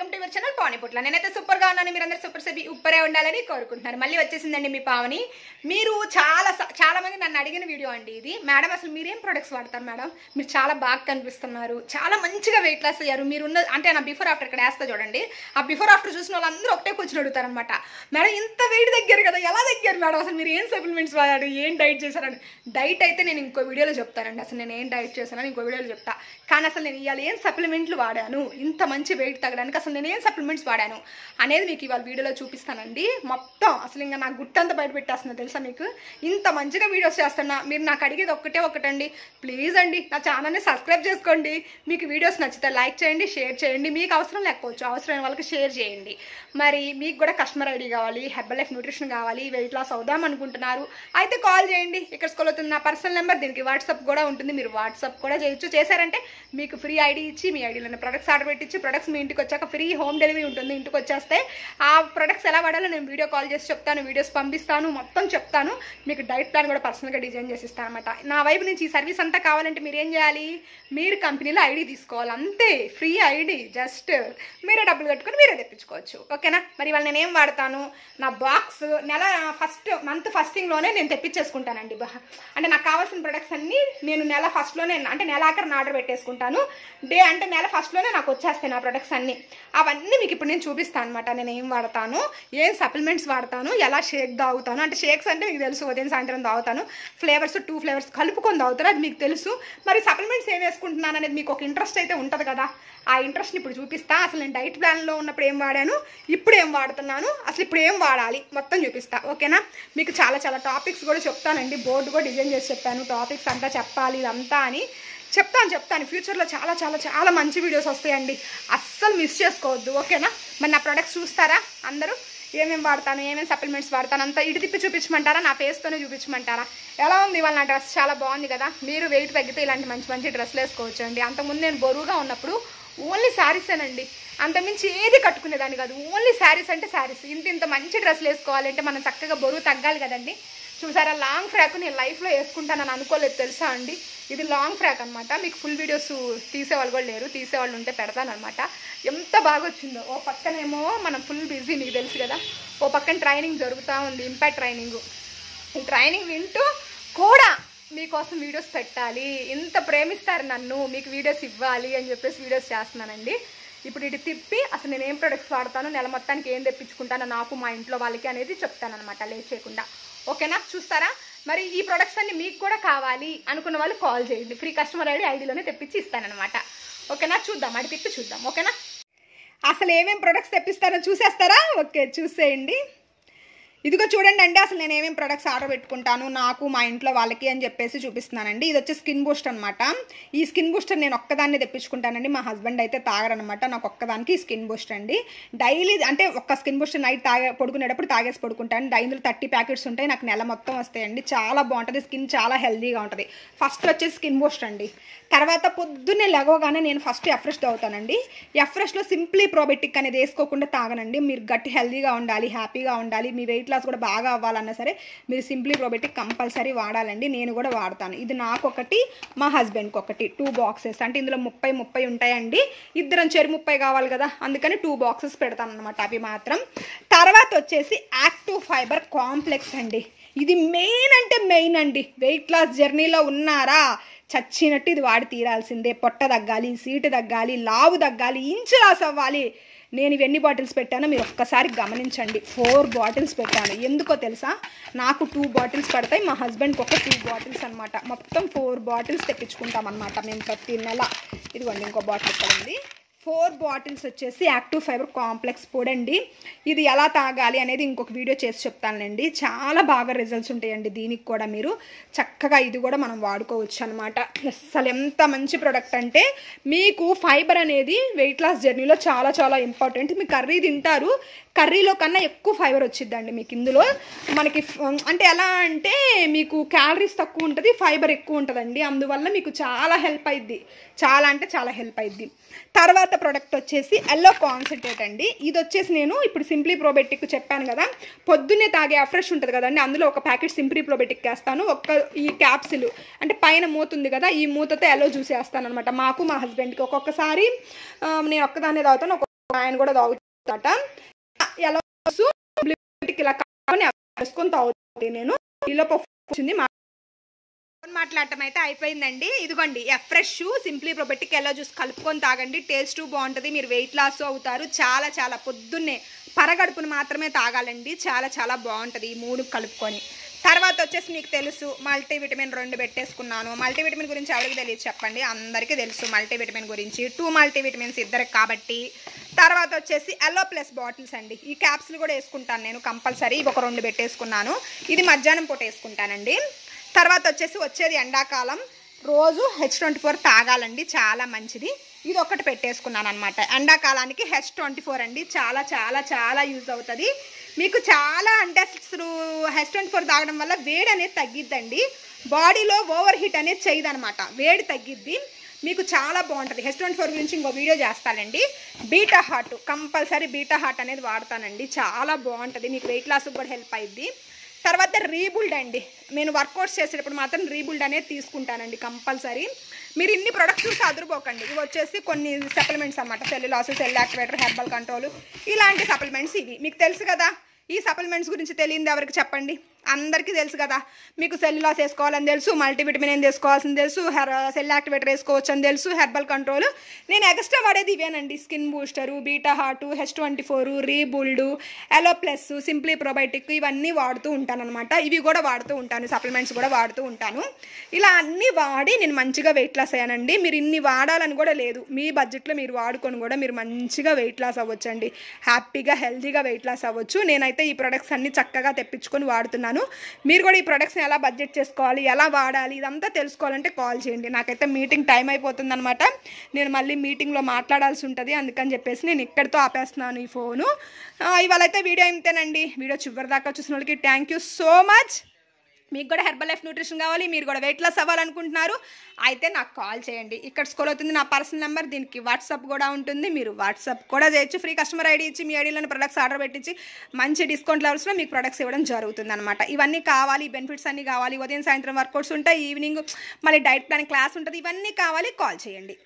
Welcome to your channel Pavani Putla. నేనైతే super గా ఉన్నాను, మీరందరూ సూపర్ సెబీ ఉప్పరే ఉండాలని కోరుకుంటున్నాను. మళ్ళీ వచ్చేసిందండి మీ పావని. మీరు చాలా మంది నన్ను అడిగిన వీడియో అండి ఇది. మేడం అసలు మీరేం ప్రొడక్ట్స్ వాడతారు మేడం, మీరు చాలా బాగా కనిపిస్తున్నారు, చాలా మంచిగా వెయిట్ లాస్ అయ్యారు, మీరున్న అంటే నా బిఫోర్ ఆఫ్టర్ ఇక్కడ వేస్తా చూడండి. ఆ బిఫోర్ ఆఫ్టర్ చూసిన వాళ్ళందరూ ఒకటే కూర్చొని అడుగుతారు అనమాట, మేడం ఇంత వెయిట్ తగ్గారు కదా, ఎలా తగ్గారు మేడం, అసలు మీరు ఏం సప్లిమెంట్స్ వాడారు, ఏం డైట్ చేశారని. డైట్ అయితే నేను ఇంకో వీడియోలో చెప్తానండి, అసలు నేను ఏం డైట్ చేశానని ఇంకో వీడియోలో చెప్తా. కానీ అసలు నేను ఇవాళ ఏం సప్లిమెంట్లు వాడాను, ఇంత మంచి వెయిట్ తగ్గడానికి అసలు నేను ఏం సప్లిమెంట్స్ వాడాను అనేది మీకు ఇవాళ వీడియోలో చూపిస్తానండి. మొత్తం అసలు ఇంకా నా గుట్టంతా బయట పెట్టేస్తున్నా తెలుసా మీకు. ఇంత మంచిగా వీడియోస్ చేస్తున్నా, మీరు నాకు అడిగేది ఒకటండి, ప్లీజ్ అండి నా ఛానల్ని సబ్స్క్రైబ్ చేసుకోండి. మీకు వీడియోస్ నచ్చితే లైక్ చేయండి, షేర్ చేయండి. మీకు అవసరం లేకపోవచ్చు, అవసరమైన వాళ్ళకి షేర్ చేయండి. మరి మీకు కూడా కస్టమర్ ఐడి కావాలి, హెర్బల్ లైఫ్ న్యూట్రిషన్ కావాలి, వెయిట్ లాస్ అవుదాం అనుకుంటున్నారు అయితే కాల్ చేయండి. ఇక్కడ స్కూల్ అవుతుంది నా పర్సనల్ నెంబర్, దీనికి వాట్సాప్ కూడా ఉంటుంది, మీరు వాట్సాప్ కూడా చేయొచ్చు. చేశారంటే మీకు ఫ్రీ ఐడి ఇచ్చి మీ ఐడిలోనే ప్రొడక్ట్స్ ఆర్డర్ పెట్టించి ప్రొడక్ట్స్ మీ ఇంటికి వచ్చాక ఫ్రీ హోమ్ డెలివరీ ఉంటుంది. ఇంటికి వచ్చేస్తే ఆ ప్రొడక్ట్స్ ఎలా వాడాలో నేను వీడియో కాల్ చేసి చెప్తాను, వీడియోస్ పంపిస్తాను, మొత్తం చెప్తాను. మీకు డైట్ ప్లాన్ కూడా పర్సనల్గా డిజైన్ చేసి ఇస్తాను అనమాట. నా వైపు నుంచి ఈ సర్వీస్ అంతా కావాలంటే మీరు ఏం చేయాలి, మీరు కంపెనీలో ఐడి తీసుకోవాలి, అంతే, ఫ్రీ ఐడి, జస్ట్ మీరే డబ్బులు కట్టుకొని మీరే తెప్పించుకోవచ్చు. ఓకేనా. మరి ఇవాళ నేను ఏం వాడతాను, నా బాక్స్ నెల మంత్ ఫస్టింగ్లోనే నేను తెప్పించేసుకుంటానండి. అంటే నాకు కావాల్సిన ప్రొడక్ట్స్ అన్నీ నేను నెల ఫస్ట్లోనే, అంటే నెల ఆఖరిని ఆర్డర్ పెట్టేసుకుంటాను. అంటే నెల ఫస్ట్లోనే నాకు వచ్చేస్తాయి నా ప్రొడక్ట్స్ అన్నీ. అవన్నీ మీకు ఇప్పుడు నేను చూపిస్తాను అనమాట. నేను ఏం వాడతాను, ఏం సప్లిమెంట్స్ వాడతాను, ఎలా షేక్ తాగుతాను. అంటే షేక్స్ అంటే మీకు తెలుసు, ఉదయం సాయంత్రం తాగుతాను. ఫ్లేవర్స్ 2 ఫ్లేవర్స్ కలుపుకొని తాగుతాను, అది మీకు తెలుసు. మరి సప్లిమెంట్స్ ఏం వేసుకుంటున్నాను అనేది మీకు ఒక ఇంట్రెస్ట్ అయితే ఉంటుంది కదా, ఆ ఇంట్రెస్ట్ని ఇప్పుడు చూపిస్తా. అసలు నేను డైట్ ప్లాన్లో ఉన్నప్పుడు ఏం వాడాను, ఇప్పుడు ఏం వాడుతున్నాను, అసలు ఇప్పుడు ఏం వాడాలి మొత్తం చూపిస్తా. ఓకేనా. మీకు చాలా టాపిక్స్ కూడా చెప్తానండి, బోర్డు కూడా డిజైన్ చేసి చెప్పాను, టాపిక్స్ అంతా చెప్పాలి ఇదంతా అని చెప్తాను. ఫ్యూచర్లో చాలా మంచి వీడియోస్ వస్తాయండి, అస్సలు మిస్ చేసుకోవద్దు. ఓకేనా. మరి నా ప్రొడక్ట్స్ చూస్తారా అందరూ, ఏమేమి వాడతాను, ఏమేమి సప్లిమెంట్స్ వాడతాను అంతా ఇటు తిప్పి చూపించమంటారా, నా ఫేస్తోనే చూపించమంటారా. ఎలా ఉంది ఇవాళ నా డ్రెస్, చాలా బాగుంది కదా. మీరు వెయిట్ తగ్గితే ఇలాంటి మంచి డ్రెస్సులు వేసుకోవచ్చు అండి. అంతకుముందు నేను బరువుగా ఉన్నప్పుడు ఓన్లీ శారీసేనండి, అంతకుమించి ఏది కట్టుకునేదాన్ని కాదు. ఓన్లీ శారీస్ అంటే శారీస్. ఇంత మంచి డ్రెస్సులు వేసుకోవాలంటే మనం చక్కగా బరువు తగ్గాలి కదండి. చూసారా, లాంగ్ ఫ్రాక్ నేను లైఫ్లో వేసుకుంటానని అనుకోలేదు తెలుసా అండి. ఇది లాంగ్ ఫ్రాక్ అనమాట. మీకు ఫుల్ వీడియోస్ తీసేవాళ్ళు కూడా లేరు, తీసేవాళ్ళు ఉంటే పెడతానమాట. ఎంత బాగా వచ్చిందో. ఓ పక్కనేమో మనం ఫుల్ బిజీ, మీకు తెలుసు కదా. ఓ పక్కన ట్రైనింగ్ జరుగుతూ ఉంది, ఇంపాక్ట్ ట్రైనింగ్. ఈ ట్రైనింగ్ వింటూ కూడా మీకోసం వీడియోస్ పెట్టాలి, ఇంత ప్రేమిస్తారు నన్ను, మీకు వీడియోస్ ఇవ్వాలి అని చెప్పేసి వీడియోస్ చేస్తున్నానండి. ఇప్పుడు ఇటు తిప్పి అసలు నేను ఏం ప్రొడక్ట్స్ వాడతాను, నెల మొత్తానికి ఏం తెప్పించుకుంటానో నాకు మా ఇంట్లో వాళ్ళకి అనేది చెప్తానమాట, లేట్ చేయకుండా. ఓకేనా. చూస్తారా. మరి ఈ ప్రొడక్ట్స్ అన్ని మీకు కూడా కావాలి అనుకున్న వాళ్ళు కాల్ చేయండి, ఫ్రీ కస్టమర్ ఐడిలోనే తెప్పించి ఇస్తానమాట. ఓకేనా. చూద్దాం, అటు తిప్పి చూద్దాం. ఓకేనా. అసలు ఏమేమి ప్రొడక్ట్స్ తెప్పిస్తారో చూసేస్తారా. ఓకే, చూసేయండి. ఇదిగో చూడండి అండి, అసలు నేను ఏమేమి ప్రొడక్ట్స్ ఆర్డర్ పెట్టుకుంటాను నాకు మా ఇంట్లో వాళ్ళకి అని చెప్పేసి చూపిస్తున్నానండి. ఇది వచ్చి స్కిన్ బూస్ట్ అనమాట. ఈ స్కిన్ బూస్టర్ నేను ఒక్కదాన్ని తెప్పించుకుంటానండి, మా హస్బెండ్ అయితే తాగరనమాట. నాకు ఒక్కదానికి స్కిన్ బూస్ట్ అండి. డైలీ అంటే ఒక్క స్కిన్ బూస్టర్ నైట్ పడుకునేటప్పుడు తాగేసి పడుకుంటాను. ఇందులో 30 ప్యాకెట్స్ ఉంటాయి, నాకు నెల మొత్తం వస్తాయండి. చాలా బాగుంటుంది, స్కిన్ చాలా హెల్దీగా ఉంటుంది. ఫస్ట్ వచ్చేసి స్కిన్ బూస్ట్ అండి. తర్వాత పొద్దున్నే లెగవగానే నేను ఫస్ట్ ఎఫ్రెష్ తాగుతానండి. ఎఫ్రెష్లో సింప్లీ ప్రోబయోటిక్ అనేది వేసుకోకుండా తాగనండి. మీరు గట్ హెల్దీగా ఉండాలి, హ్యాపీగా ఉండాలి, మీ వెయిట్ లాస్ కూడా బాగా అవ్వాలన్నా సరే మీరు సింప్లీ ప్రోబయోటిక్ కంపల్సరీ వాడాలండి. నేను కూడా వాడతాను. ఇది నాకు ఒకటి, మా హస్బెండ్కి ఒకటి, 2 బాక్సెస్. అంటే ఇందులో 30 ఉంటాయండి. ఇద్దరం 30 కావాలి కదా, అందుకని 2 బాక్సెస్ పెడతాను అనమాట. అవి మాత్రం. తర్వాత వచ్చేసి యాక్టివ్ ఫైబర్ కాంప్లెక్స్ అండి. ఇది మెయిన్ అంటే మెయిన్ అండి. వెయిట్ లాస్ జర్నీలో ఉన్నారా, చచ్చినట్టు ఇది వాడి తీరాల్సిందే. పొట్ట తగ్గాలి, సీటు తగ్గాలి, లావు తగ్గాలి, ఇంచు లాస్ అవ్వాలి. నేను ఇవి ఎన్ని బాటిల్స్ పెట్టానో మీరు ఒక్కసారి గమనించండి. 4 బాటిల్స్ పెట్టాను. ఎందుకో తెలుసా, నాకు 2 బాటిల్స్ పడతాయి, మా హస్బెండ్కి ఒక 2 బాటిల్స్ అనమాట. మొత్తం 4 బాటిల్స్ తెప్పించుకుంటాం అనమాట మేము ప్రతి నెల. ఇదిగోండి ఇంకో బాటిల్ ఇక్కడ ఉంది. 4 బాటిల్స్ వచ్చేసి యాక్టివ్ ఫైబర్ కాంప్లెక్స్ పొడి అండి. ఇది ఎలా తాగాలి అనేది ఇంకొక వీడియో చేసి చెప్తానండి. చాలా బాగా రిజల్ట్స్ ఉంటాయండి దీనికి కూడా. మీరు చక్కగా ఇది కూడా మనం వాడుకోవచ్చు అనమాట. అసలు ఎంత మంచి ప్రోడక్ట్ అంటే, మీకు ఫైబర్ అనేది వెయిట్ లాస్ జర్నీలో చాలా ఇంపార్టెంట్. మీకు కర్రీ తింటారు, కర్రీలో కన్నా ఎక్కువ ఫైబర్ వచ్చిద్దండి మీకు ఇందులో. మనకి అంటే ఎలా అంటే మీకు క్యాలరీస్ తక్కువ ఉంటుంది, ఫైబర్ ఎక్కువ ఉంటుందండి. అందువల్ల మీకు చాలా హెల్ప్ అయింది, చాలా హెల్ప్ అయింది. తర్వాత ప్రోడక్ట్ వచ్చేసి ఎల్లో కాన్సన్ట్రేట్ అండి. ఇది వచ్చేసి నేను ఇప్పుడు సింప్లీ ప్రోబయోటిక్ చెప్పాను కదా, పొద్దున్నే తాగే అఫ్రెష్ ఉంటుంది కదండి, అందులో ఒక ప్యాకెట్ సింప్లీ ప్రోబయోటిక్ వేస్తాను. ఈ క్యాప్సిల్ అంటే పైన మూత ఉంది కదా, ఈ మూతతో ఎల్లో జ్యూస్ వేస్తాను అనమాట. మాకు మా హస్బెండ్కి ఒక్కొక్కసారి నేను ఒక్కదాన్నే తాగుతాను, ఆయన కూడా తాగుతాట. ఎలా ఇలా వేసుకొని తాగుతుంది. నేను ఈలోపు వచ్చింది మాట్లాడటం అయితే అయిపోయిందండి. ఇదిగోండి fresh simply probiotic yellow juice కలుపుకొని తాగండి. టేస్ట్ బాగుంటుంది. మీరు వెయిట్ లాస్ అవుతారు. చాలా చాలా పొద్దున్నే పరగడుపును మాత్రమే తాగాలండి. చాలా చాలా బాగుంటుంది ఈ 3 కలుపుకొని. తర్వాత వచ్చేసి మీకు తెలుసు మల్టీవిటమిన్ 2 పెట్టేసుకున్నాను. మల్టీవిటమిన్ గురించి ఎవరికి తెలియదు చెప్పండి, అందరికీ తెలుసు మల్టీవిటమిన్ గురించి. 2 మల్టీవిటమిన్స్ ఇద్దరికి కాబట్టి. తర్వాత వచ్చేసి ఎల్లో ప్లస్ బాటిల్స్ అండి. ఈ క్యాప్సులు కూడా వేసుకుంటాను నేను కంపల్సరీ. ఇవి ఒక 2 పెట్టేసుకున్నాను. ఇది మధ్యాహ్నం పూట వేసుకుంటానండి. తర్వాత వచ్చేసి వచ్చేది ఎండాకాలం, రోజు H24 తాగాలండి, చాలా మంచిది. ఇది ఒకటి పెట్టేసుకున్నాను అనమాట. ఎండాకాలానికి H24 అండి, చాలా చాలా చాలా యూజ్ అవుతుంది మీకు. చాలా అంటే అసలు H24 తాగడం వల్ల వేడి అనేది తగ్గిద్దండి. బాడీలో ఓవర్ హీట్ అనేది చేయదనమాట, వేడి తగ్గిద్ది మీకు. చాలా బాగుంటుంది. H24 గురించి ఇంకో వీడియో చేస్తానండి. Beta heart compulsory beta heart అనేది వాడతానండి, చాలా బాగుంటుంది మీకు. వెయిట్ లాస్కి కూడా హెల్ప్ అయ్యిద్ది. తర్వాత రీబుల్డ్ అండి, నేను వర్కౌట్స్ చేసేటప్పుడు మాత్రం రీబుల్డ్ అనేది తీసుకుంటానండి కంపల్సరీ. మీరు ఇన్ని ప్రొడక్ట్స్ చూసి అదురుపోకండి. ఇవి వచ్చేసి కొన్ని సప్లిమెంట్స్ అనమాట. Cellulose, cell activator, herbal control, ఇలాంటి సప్లిమెంట్స్ ఇవి. మీకు తెలుసు కదా ఈ సప్లిమెంట్స్ గురించి తెలియదు ఎవరికి చెప్పండి, అందరికీ తెలుసు కదా. మీకు సెల్యులాస్ వేసుకోవాలని తెలుసు, మల్టీవిటమిన్ ఏం వేసుకోవాల్సింది తెలుసు, సెల్ యాక్టివేటర్ వేసుకోవచ్చు అని తెలుసు, హెర్బల్ కంట్రోల్. నేను ఎక్స్ట్రా వాడేది ఇవేనండి. Skin booster, beta heart, H24, rebuild, ఎలో ప్లస్, సింప్లీ ప్రొబయోటిక్, ఇవన్నీ వాడుతూ ఉంటాను అనమాట. ఇవి కూడా వాడుతూ ఉంటాను, సప్లిమెంట్స్ కూడా వాడుతూ ఉంటాను. ఇలా అన్నీ వాడి నేను మంచిగా వెయిట్ లాస్ అయ్యానండి. మీరు ఇన్ని వాడాలని కూడా లేదు, మీ బడ్జెట్లో మీరు వాడుకొని కూడా మీరు మంచిగా వెయిట్ లాస్ అవ్వచ్చండి. హ్యాపీగా హెల్తీగా వెయిట్ లాస్ అవ్వచ్చు. నేనైతే ఈ ప్రొడక్ట్స్ అన్ని చక్కగా తెప్పించుకొని వాడుతున్నాను. మీరు కూడా ఈ ప్రొడక్ట్స్ని ఎలా బడ్జెట్ చేసుకోవాలి, ఎలా వాడాలి, ఇదంతా తెలుసుకోవాలంటే కాల్ చేయండి. నాకైతే మీటింగ్ టైం అయిపోతుంది అనమాట. నేను మళ్ళీ మీటింగ్లో మాట్లాడాల్సి ఉంటుంది, అందుకని చెప్పేసి నేను ఇక్కడితో ఆపేస్తున్నాను ఈ ఫోను. ఇవాళ అయితే వీడియో ఇంతేనండి. వీడియో చివరి దాకా చూసిన వాళ్ళకి థ్యాంక్ యూ సో మచ్. మీకు కూడా హెర్బల్ లైఫ్ న్యూట్రిషన్ కావాలి, మీరు కూడా వెయిట్ లాస్ అవ్వాలనుకుంటున్నారు, అయితే నాకు కాల్ చేయండి. ఇక్కడ స్క్రోల్ అవుతుంది నా పర్సనల్ నెంబర్, దీనికి వాట్సాప్ కూడా ఉంటుంది. మీరు వాట్సాప్ కూడా చేయొచ్చు. ఫ్రీ కస్టమర్ ఐడి ఇచ్చి మీ ఐడీలోని ప్రొడక్ట్స్ ఆర్డర్ పెట్టించి మంచి డిస్కౌంట్ లెవెల్స్లో మీకు ప్రొడక్ట్స్ ఇవ్వడం జరుగుతుంది అనమాట. ఇవన్నీ కావాలి, బెనిఫిట్స్ అన్నీ కావాలి. ఉదయం సాయంత్రం వర్కౌట్స్ ఉంటాయి, ఈవినింగ్ మళ్ళీ డైట్ ప్లాన్ క్లాస్ ఉంటుంది. ఇవన్నీ కావాలి, కాల్ చేయండి.